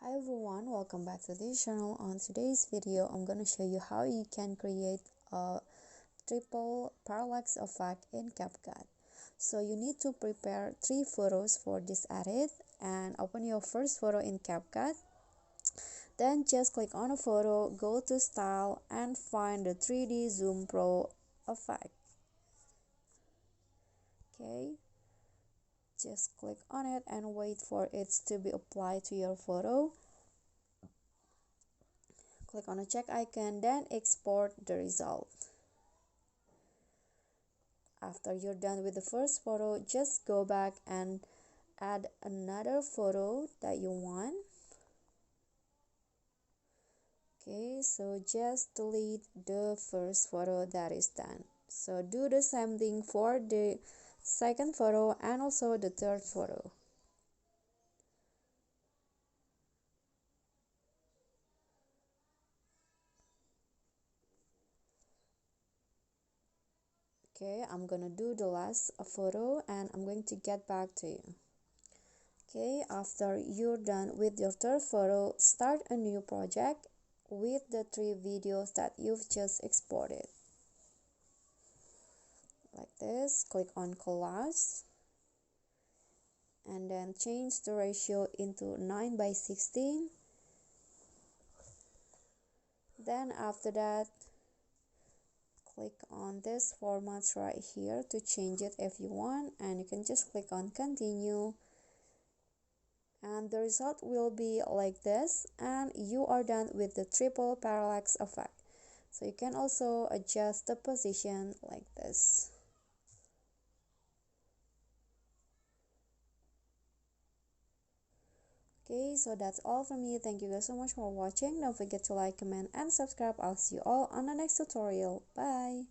Hi everyone, welcome back to this channel. On today's video, I'm going to show you how you can create a triple parallax effect in CapCut. So you need to prepare 3 photos for this edit and open your first photo in CapCut. Then just click on a photo, go to style and find the 3D Zoom Pro effect. Okay, just click on it and wait for it to be applied to your photo. Click on a check icon, then export the result. After you're done with the first photo, just go back and add another photo that you want. Okay, so just delete the first photo that is done. So do the same thing for the second photo and also the third photo. Okay, I'm gonna do the last photo and I'm going to get back to you. Okay, after you're done with your third photo, start a new project with the 3 videos that you've just exported. Like this, click on collage and then change the ratio into 9:16. Then after that, click on this format right here to change it if you want, and you can just click on continue and the result will be like this, and you are done with the triple parallax effect. So you can also adjust the position like this. Okay, so that's all from me. Thank you guys so much for watching. Don't forget to like, comment and subscribe. I'll see you all on the next tutorial. Bye.